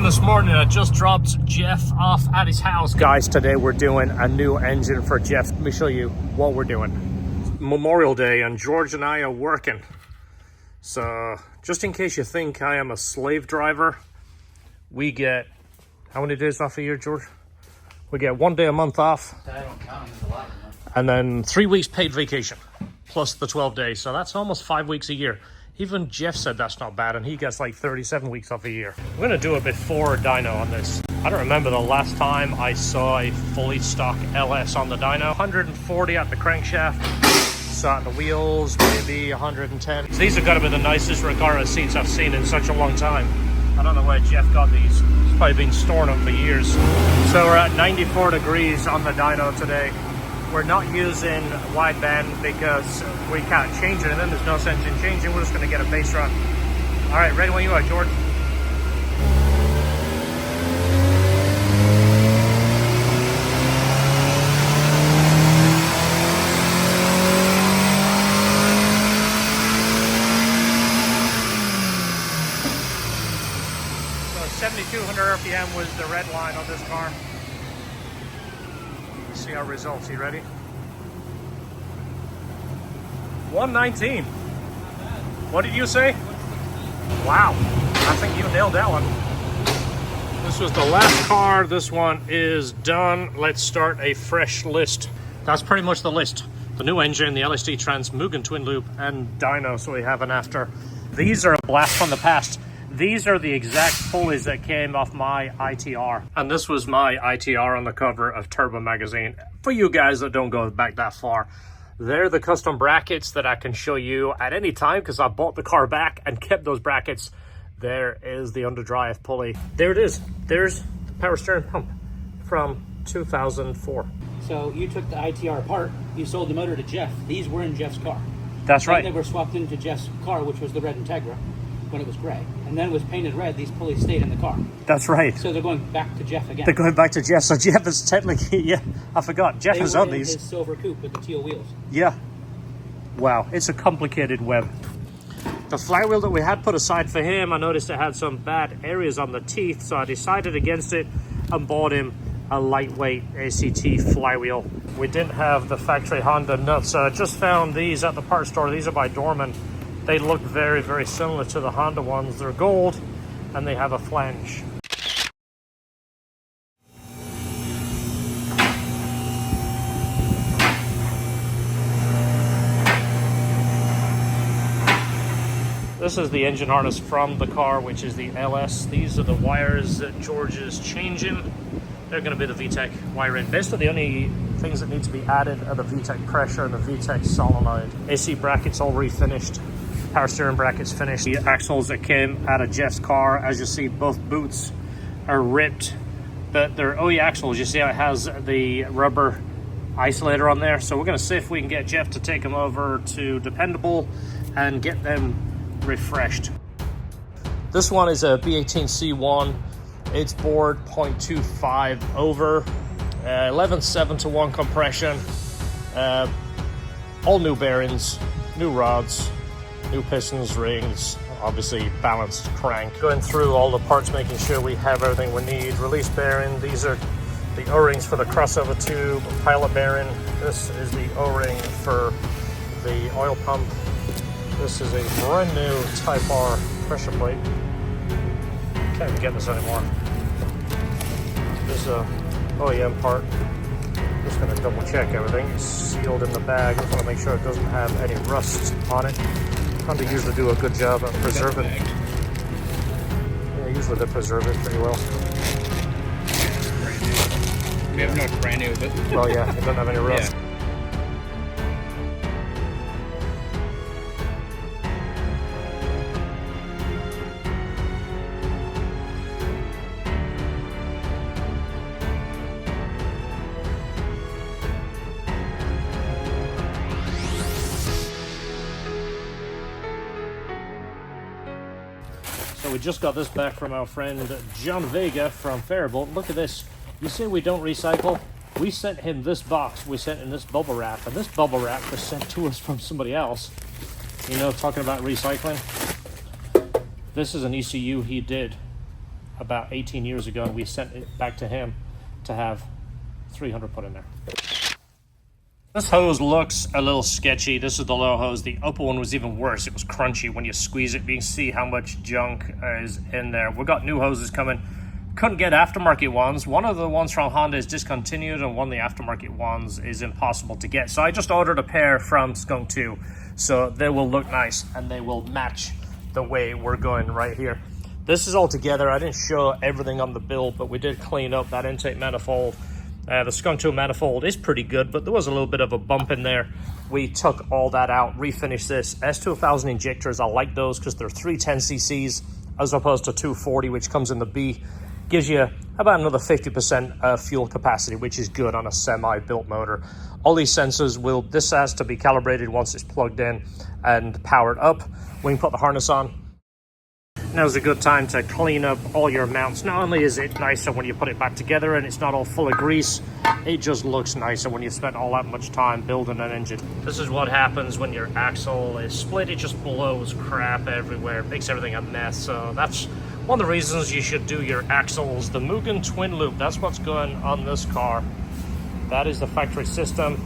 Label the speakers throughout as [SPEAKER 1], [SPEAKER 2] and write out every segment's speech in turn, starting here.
[SPEAKER 1] this morning. I just dropped Jeff off at his house. Guys, today we're doing a new engine for Jeff. Let me show you what we're doing. Memorial Day and George and I are working. So just in case you think I am a slave driver, we get, how many days off a year, George? We get 1 day a month off.
[SPEAKER 2] I don't count, there's a lot of them.
[SPEAKER 1] And then 3 weeks paid vacation, plus the 12 days. So that's almost 5 weeks a year. Even Jeff said that's not bad, and he gets like 37 weeks off a year. I'm gonna do it before dyno on this. I don't remember the last time I saw a fully stock LS on the dyno. 140 at the crankshaft, so at the wheels, maybe 110. So these have got to be the nicest Recaro seats I've seen in such a long time. I don't know where Jeff got these. He's probably been storing them for years. So we're at 94 degrees on the dyno today. We're not using wideband because we can't change it, and then there's no sense in changing. We're just going to get a base run. All right, ready when you are, George. So 7,200 RPM was the red line on this car. See our results. You ready? 119. What did you say? Wow, I think you nailed that one. This was the last car. This one is done. Let's start a fresh list. That's pretty much the list. The new engine, the LHT Trans, Mugen Twinloop, and dyno, so we have an after. These are a blast from the past. These are the exact pulleys that came off my ITR. And this was my ITR on the cover of Turbo magazine. For you guys that don't go back that far, they're the custom brackets that I can show you at any time because I bought the car back and kept those brackets. There is the underdrive pulley. There it is. There's the power steering pump from 2004.
[SPEAKER 2] So you took the ITR apart, you sold the motor to Jeff. These were in Jeff's car.
[SPEAKER 1] That's right.
[SPEAKER 2] Then they were swapped into Jeff's car, which was the red Integra, when it was gray. And then it was painted red. These pulleys stayed in the car.
[SPEAKER 1] That's right.
[SPEAKER 2] So they're going back to Jeff again.
[SPEAKER 1] They're going back to Jeff. So Jeff is technically, yeah, I forgot. Jeff has owned these.
[SPEAKER 2] His silver coupe with the teal wheels.
[SPEAKER 1] Yeah. Wow, it's a complicated web. The flywheel that we had put aside for him, I noticed it had some bad areas on the teeth, so I decided against it and bought him a lightweight ACT flywheel. We didn't have the factory Honda nuts, so I just found these at the parts store. These are by Dorman. They look very, very similar to the Honda ones. They're gold, and they have a flange. This is the engine harness from the car, which is the LS. These are the wires that George is changing. They're going to be the VTEC wiring. Basically, the only things that need to be added are the VTEC pressure and the VTEC solenoid. AC brackets all refinished. Power steering brackets finished. The axles that came out of Jeff's car, as you see, both boots are ripped, but they're OE axles. You see how it has the rubber isolator on there? So we're going to see if we can get Jeff to take them over to Dependable and get them refreshed. This one is a B18C one. It's bored 0.25 over, 11.7 to 1 compression, all new bearings, new rods, new pistons, rings, obviously balanced crank. Going through all the parts, making sure we have everything we need. Release bearing, these are the O-rings for the crossover tube. Pilot bearing, this is the O-ring for the oil pump. This is a brand new Type R pressure plate. Can't even get this anymore. This is a OEM part. Just going to double check everything. It's sealed in the bag. Just want to make sure it doesn't have any rust on it. Honda usually do a good job at preserving. Yeah, usually they preserve it pretty well.
[SPEAKER 3] We have no brand new, but
[SPEAKER 1] well, yeah, it doesn't have any rust.
[SPEAKER 3] Yeah.
[SPEAKER 1] So we just got this back from our friend John Vega from Faribault. Look at this. You say we don't recycle? We sent him this box. We sent him this bubble wrap. And this bubble wrap was sent to us from somebody else. You know, talking about recycling. This is an ECU he did. about 18 years ago, and we sent it back to him to have 300 put in there. This hose looks a little sketchy. This is the low hose. The upper one was even worse. It was crunchy. When you squeeze it, you can see how much junk is in there. We've got new hoses coming. Couldn't get aftermarket ones. One of the ones from Honda is discontinued, and one of the aftermarket ones is impossible to get. So I just ordered a pair from Skunk 2. So they will look nice, and they will match the way we're going right here. This is all together. I didn't show everything on the build, but we did clean up that intake manifold. The Skunk 2 manifold is pretty good, but there was a little bit of a bump in there. We took all that out, refinished this. S2000 injectors, I like those because they're 310cc's as opposed to 240, which comes in the B. Gives you about another 50% fuel capacity, which is good on a semi-built motor. All these sensors this has to be calibrated once it's plugged in and powered up. We can put the harness on. Now's a good time to clean up all your mounts. Not only is it nicer when you put it back together and it's not all full of grease, it just looks nicer when you spend all that much time building an engine. This is what happens when your axle is split. It just blows crap everywhere, makes everything a mess. So that's one of the reasons you should do your axles. The Mugen Twinloop, that's what's going on this car. That is the factory system.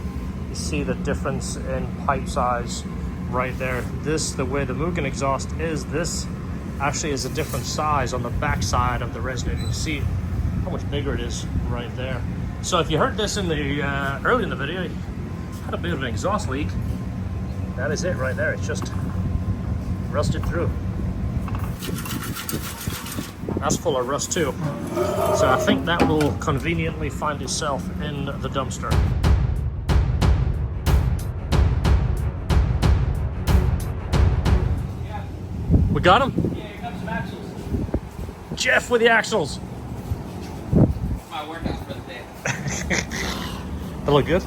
[SPEAKER 1] You see the difference in pipe size right there. The way the Mugen exhaust is, this actually is a different size on the back side of the resonator. You see how much bigger it is right there. So if you heard this in the early in the video, you had a bit of an exhaust leak. That is it right there. It's just rusted through. That's full of rust too. So I think that will conveniently find itself in the dumpster.
[SPEAKER 2] Yeah.
[SPEAKER 1] We got him?
[SPEAKER 2] Yeah, here comes some axles.
[SPEAKER 1] Jeff with the axles.
[SPEAKER 4] My workout for the day.
[SPEAKER 1] They look good?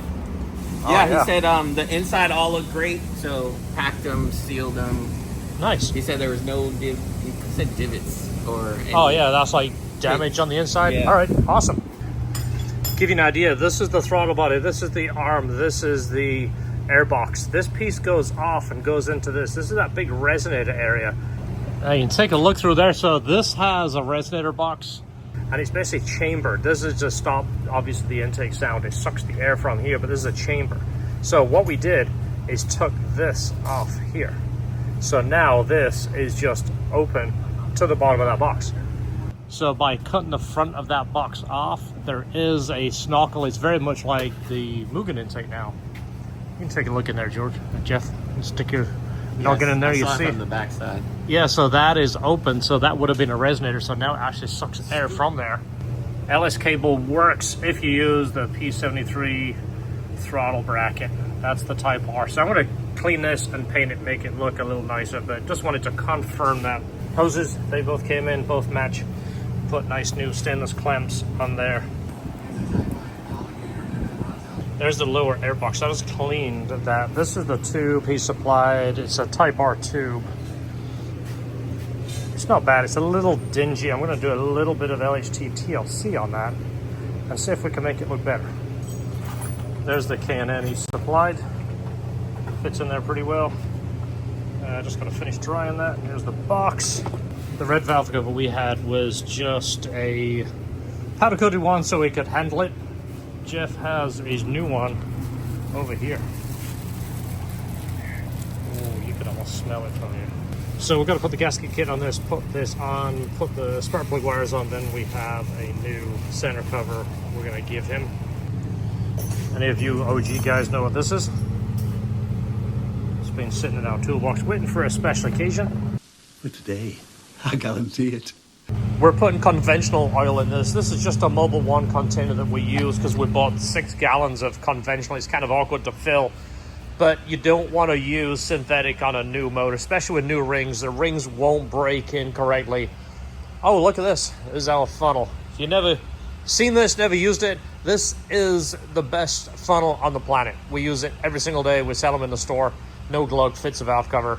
[SPEAKER 4] Yeah,
[SPEAKER 1] Oh,
[SPEAKER 4] he said the inside all looked great, so packed them, sealed them.
[SPEAKER 1] Nice.
[SPEAKER 4] He said there was no he said divots or anything.
[SPEAKER 1] Oh yeah, that's like damage on the inside.
[SPEAKER 4] Yeah.
[SPEAKER 1] All right, awesome. Give you an idea, this is the throttle body, this is the arm, this is the airbox. This piece goes off and goes into this. This is that big resonator area. You can take a look through there. So this has a resonator box, and it's basically chambered. This is to stop, obviously, the intake sound. It sucks the air from here, but this is a chamber. So what we did is took this off here. So now this is just open to the bottom of that box. So by cutting the front of that box off, there is a snorkel. It's very much like the Mugen intake now. You can take a look in there, George. Jeff, stick your noggin in there. You see
[SPEAKER 4] from the backside.
[SPEAKER 1] Yeah, so that is open. So that would have been a resonator. So now it actually sucks air from there. LS cable works if you use the P73 throttle bracket. That's the Type R. So I'm going to clean this and paint it, make it look a little nicer, but just wanted to confirm that. Hoses, they both came in, both match. Put nice new stainless clamps on there. There's the lower airbox. I just cleaned that. This is the tube he supplied. It's a Type R tube. It's not bad. It's a little dingy. I'm going to do a little bit of LHT TLC on that and see if we can make it look better. There's the K&N he supplied. Fits in there pretty well. Just going to finish drying that. And here's the box. The red valve cover we had was just a powder coated one so we could handle it. Jeff has his new one over here. Oh, you can almost smell it from here. So we're going to put the gasket kit on this, put this on, put the spark plug wires on, then we have a new center cover we're going to give him. Any of you OG guys know what this is? It's been sitting in our toolbox waiting for a special occasion.
[SPEAKER 5] For today, I guarantee it.
[SPEAKER 1] We're putting conventional oil in this. This is just a Mobil 1 container that we use because we bought 6 gallons of conventional. It's kind of awkward to fill, but you don't want to use synthetic on a new motor, especially with new rings. The rings won't break in correctly. Oh, look at this. This is our funnel. If you've never seen this, never used it, this is the best funnel on the planet. We use it every single day. We sell them in the store. No glug, fits a valve cover,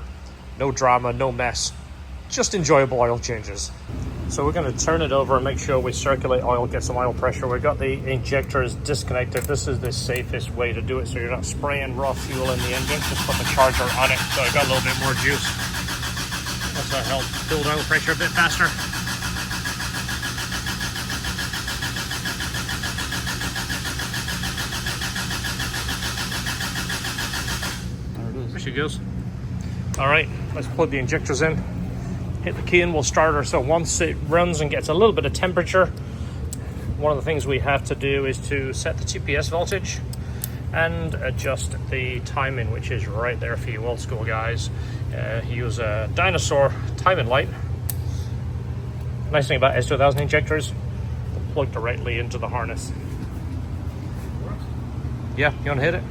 [SPEAKER 1] no drama, no mess. Just enjoyable oil changes. So we're going to turn it over and make sure we circulate oil, get some oil pressure. We've got the injectors disconnected. This is the safest way to do it so you're not spraying raw fuel in the engine. Just put the charger on it so it got a little bit more juice. Also help build oil pressure a bit faster. goes. All right, let's plug the injectors in. Hit the key and we'll start her. So once it runs and gets a little bit of temperature, one of the things we have to do is to set the TPS voltage and adjust the timing, which is right there for you old school guys. Use a dinosaur timing light. Nice thing about S2000 injectors, they plug directly into the harness. Yeah, you want to hit it?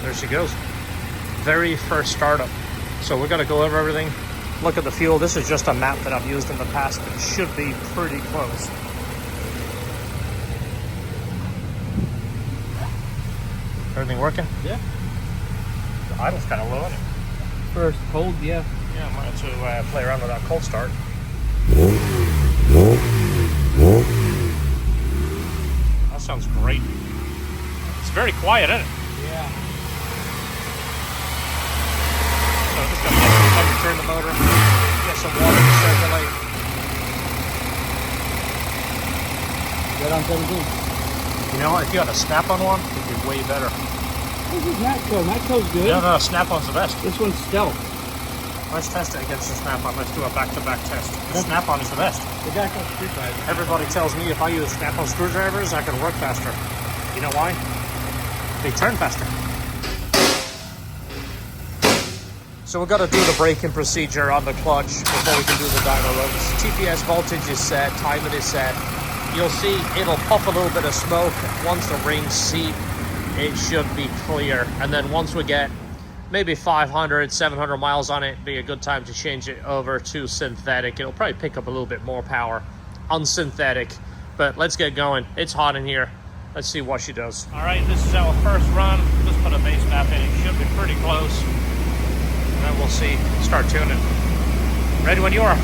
[SPEAKER 1] There she goes. Very first startup. So we're gonna go over everything. Look at the fuel. This is just a map that I've used in the past. It should be pretty close. Everything working?
[SPEAKER 2] Yeah.
[SPEAKER 1] The idle's kind of low, isn't it?
[SPEAKER 2] First cold, yeah.
[SPEAKER 1] Yeah, I might have to play around with that cold start. That sounds great. It's very quiet, isn't it?
[SPEAKER 2] Yeah.
[SPEAKER 1] So just gotta get some temperature in the motor, get some water to circulate.
[SPEAKER 2] Right on 17.
[SPEAKER 1] You know what? If you had a snap-on one, it'd be way better.
[SPEAKER 2] This is Matco. Matco's good.
[SPEAKER 1] No, snap-on's the best.
[SPEAKER 2] This one's stealth.
[SPEAKER 1] Let's test it against the snap-on. Let's do a back-to-back test. The snap-on is the best.
[SPEAKER 2] The guy called Street Fighter.
[SPEAKER 1] Everybody tells me if I use snap-on screwdrivers, I can work faster. You know why? They turn faster. So we've got to do the braking procedure on the clutch before we can do the dyno runs. TPS voltage is set, timing is set. You'll see it'll puff a little bit of smoke. Once the rings seat, it should be clear. And then once we get maybe 500, 700 miles on it, be a good time to change it over to synthetic. It'll probably pick up a little bit more power on synthetic, but let's get going. It's hot in here. Let's see what she does. All right, this is our first run. Just put a base map in. It should be pretty close. And then we'll see, start tuning. Ready when you are.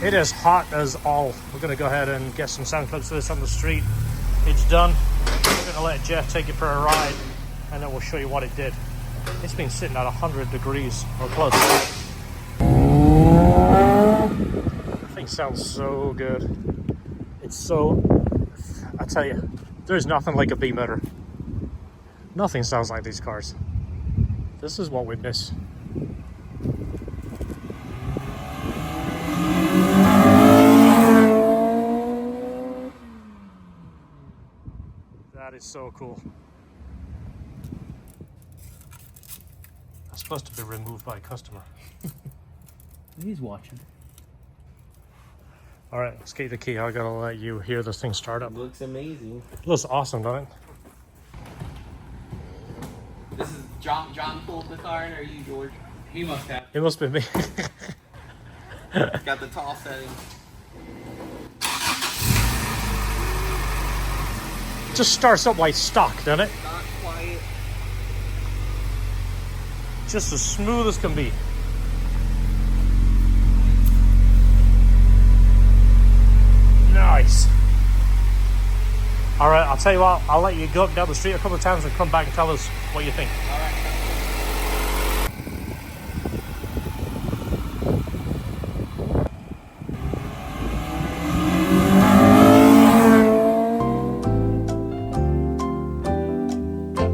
[SPEAKER 1] It is hot as all. We're going to go ahead and get some sound clips of this on the street. It's done. We're going to let Jeff take it for a ride, and then we'll show you what it did. It's been sitting at 100 degrees or close. The thing sounds so good. It's so, I tell you, there's nothing like a B motor. Nothing sounds like these cars. This is what we miss. That is so cool. That's supposed to be removed by a customer.
[SPEAKER 2] He's watching.
[SPEAKER 1] All right, let's get the key. I gotta let you hear this thing start up.
[SPEAKER 4] It looks amazing.
[SPEAKER 1] It looks awesome, doesn't it?
[SPEAKER 4] This is John pulled the car, and are you George?
[SPEAKER 2] He must have.
[SPEAKER 1] It must be me.
[SPEAKER 4] It's got the tall setting.
[SPEAKER 1] Just starts up like stock, doesn't it?
[SPEAKER 4] Not quiet.
[SPEAKER 1] Just as smooth as can be. Nice. All right, I'll tell you what, I'll let you go up down the street a couple of times and come back and tell us what you think.
[SPEAKER 4] All right.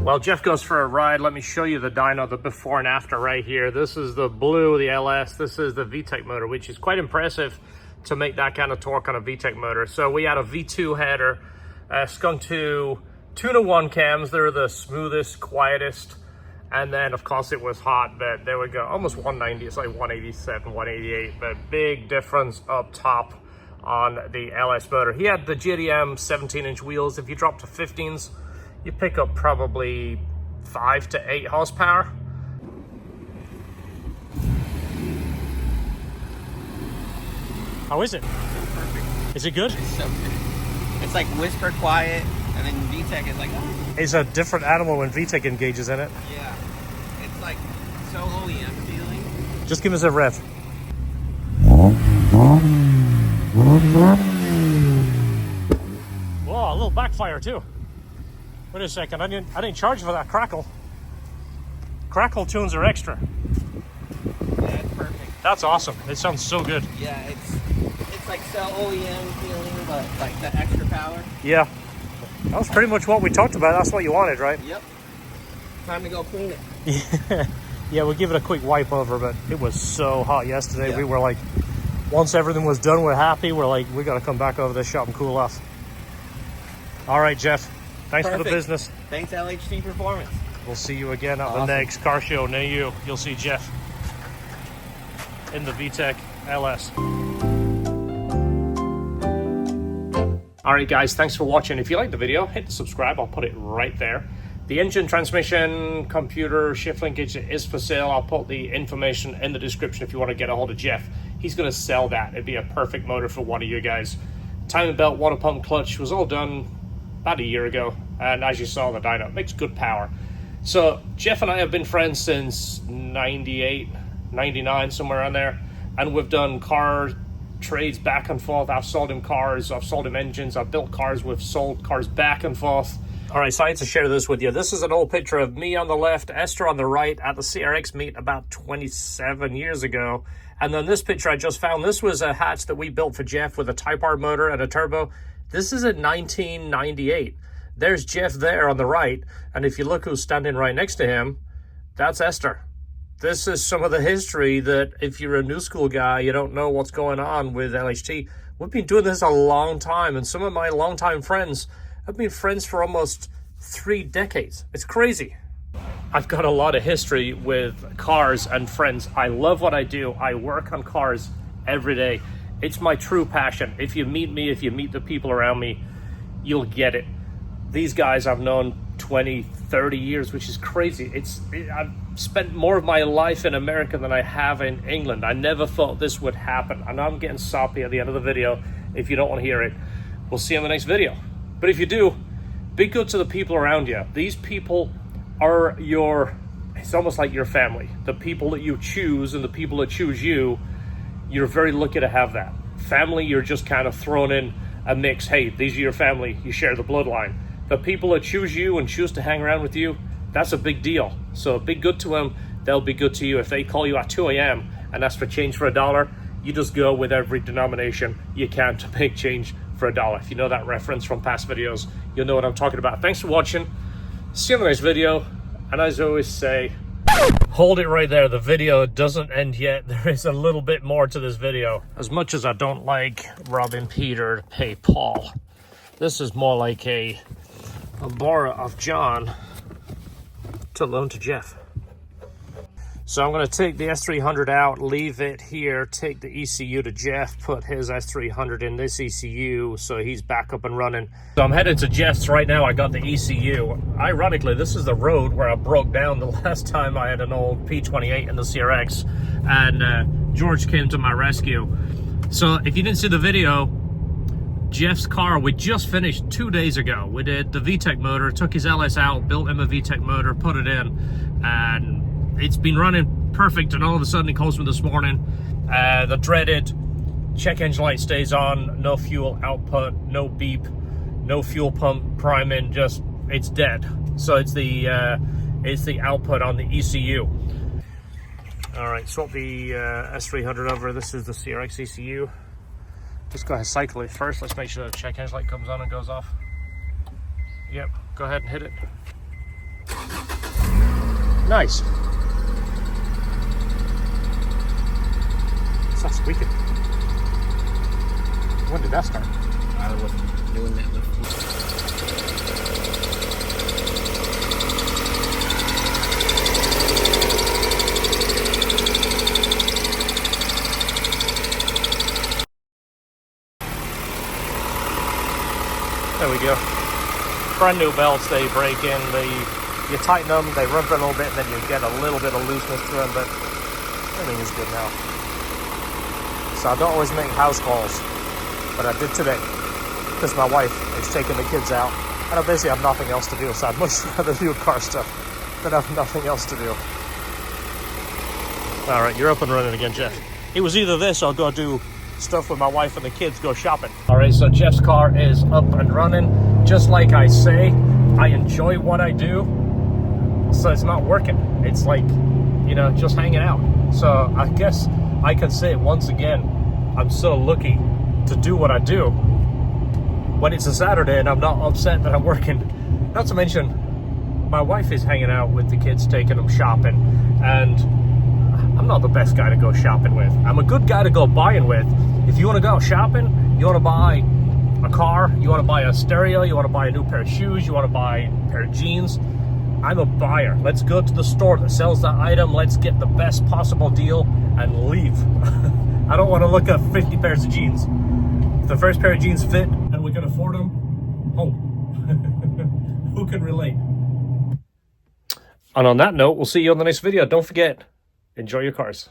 [SPEAKER 1] While Jeff goes for a ride, let me show you the dyno, the before and after right here. This is the blue, the LS. This is the VTEC motor, which is quite impressive to make that kind of torque on a VTEC motor. So we had a V2 header, skunk to 2-to-1 cams. They're the smoothest, quietest. And then of course it was hot, but there we go. Almost 190, it's like 187, 188, but big difference up top on the LS motor. He had the JDM 17-inch wheels. If you drop to 15s, you pick up probably 5 to 8 horsepower. How is it?
[SPEAKER 4] Perfect.
[SPEAKER 1] Is it good?
[SPEAKER 4] It's so good. It's like whisper quiet, and then VTEC is like, oh.
[SPEAKER 1] It's a different animal when VTEC engages in it.
[SPEAKER 4] Yeah. It's like so OEM feeling.
[SPEAKER 1] Just give us a rev. Whoa, a little backfire too. Wait a second, I didn't charge for that crackle. Crackle tunes are extra.
[SPEAKER 4] Yeah, it's perfect.
[SPEAKER 1] That's awesome. It sounds so good.
[SPEAKER 4] Yeah, it's like so OEM feeling, but like the extra power.
[SPEAKER 1] Yeah. That was pretty much what we talked about. That's what you wanted, right?
[SPEAKER 4] Yep. Time to go clean it.
[SPEAKER 1] Yeah. Yeah, we'll give it a quick wipe over, but it was so hot yesterday.
[SPEAKER 4] Yeah.
[SPEAKER 1] We were like, once everything was done, we're happy. We're like, we got to come back over this shop and cool off. All right, Jeff. Thanks for the
[SPEAKER 4] Perfect.
[SPEAKER 1] business.
[SPEAKER 4] Thanks, LHT Performance.
[SPEAKER 1] We'll see you again at the
[SPEAKER 4] Awesome.
[SPEAKER 1] next car show near you. You'll see Jeff in the VTEC LS. All right, guys, thanks for watching. If you like the video, hit subscribe. I'll put it right there. The engine, transmission, computer, shift linkage is for sale. I'll put the information in the description if you want to get a hold of Jeff. He's going to sell that. It'd be a perfect motor for one of you guys. Timing belt, water pump, clutch was all done about a year ago. And as you saw, the dyno makes good power. So Jeff and I have been friends since 98, 99, somewhere around there. And we've done car trades back and forth. I've sold him cars, I've sold him engines, I've built cars, we've sold cars back and forth. All right, so I had to share this with you. This is an old picture of me on the left, Esther on the right at the CRX meet about 27 years ago. And then this picture I just found, this was a hatch that we built for Jeff with a Type R motor and a turbo. This is in 1998. There's Jeff there on the right. And if you look who's standing right next to him, that's Esther. This is some of the history that if you're a new school guy, you don't know what's going on with LHT. We've been doing this a long time, and some of my longtime friends have been friends for almost 3 decades. It's crazy. I've got a lot of history with cars and friends. I love what I do. I work on cars every day. It's my true passion. If you meet me, if you meet the people around me, you'll get it. These guys I've known 20, 30 years, which is crazy. I've spent more of my life in America than I have in England. I never thought this would happen. I know I'm getting soppy at the end of the video. If you don't want to hear it, we'll see you in the next video. But if you do, be good to the people around you. These people are it's almost like your family. The people that you choose and the people that choose you, you're very lucky to have that. Family, you're just kind of thrown in a mix. Hey, these are your family. You share the bloodline. The people that choose you and choose to hang around with you, that's a big deal. So be good to them. They'll be good to you. If they call you at 2 a.m. and ask for change for $1, you just go with every denomination you can to make change for $1. If you know that reference from past videos, you'll know what I'm talking about. Thanks for watching. See you in the next video. And as I always say, hold it right there. The video doesn't end yet. There is a little bit more to this video. As much as I don't like robbing Peter to pay Paul, this is more like a borrow of John to loan to Jeff. So I'm going to take the S300 out, leave it here, take the ECU to Jeff, put his S300 in this ECU so he's back up and running. So I'm headed to Jeff's right now. I got the ECU. Ironically, this is the road where I broke down the last time I had an old P28 in the CRX, and George came to my rescue. So if you didn't see the video, Jeff's car, we just finished 2 days ago. We did the VTEC motor, took his LS out, built him a VTEC motor, put it in, and it's been running perfect. And all of a sudden he calls me this morning. The dreaded check engine light stays on, no fuel output, no beep, no fuel pump priming, just it's dead. So it's the output on the ECU. All right, swap the S300 over. This is the CRX ECU. Let's go ahead and cycle it first. Let's make sure the check engine light comes on and goes off. Yep, go ahead and hit it. Nice. What's that squeaking? When did that start?
[SPEAKER 4] I wasn't doing that before.
[SPEAKER 1] brand new belts, they break in, you tighten them, they run for a little bit, and then you get a little bit of looseness to them, but everything is good now. So I don't always make house calls, but I did today, because my wife is taking the kids out, and I basically have nothing else to do, so I'd much rather do car stuff than have nothing else to do. All right, you're up and running again, Jeff. It was either this or go do stuff with my wife and the kids, go shopping. All right, so Jeff's car is up and running. Just like I say, I enjoy what I do, so it's not working. It's like, you know, just hanging out. So I guess I can say it once again, I'm so lucky to do what I do when it's a Saturday and I'm not upset that I'm working. Not to mention, my wife is hanging out with the kids, taking them shopping, and I'm not the best guy to go shopping with. I'm a good guy to go buying with. If you want to go shopping, you want to buy a car, you want to buy a stereo, you want to buy a new pair of shoes, you want to buy a pair of jeans, I'm a buyer. Let's go to the store that sells that item, let's get the best possible deal and leave. I don't want to look at 50 pairs of jeans. If the first pair of jeans fit and we can afford them, home. Who can relate? And on that note, we'll see you on the next video. Don't forget, enjoy your cars.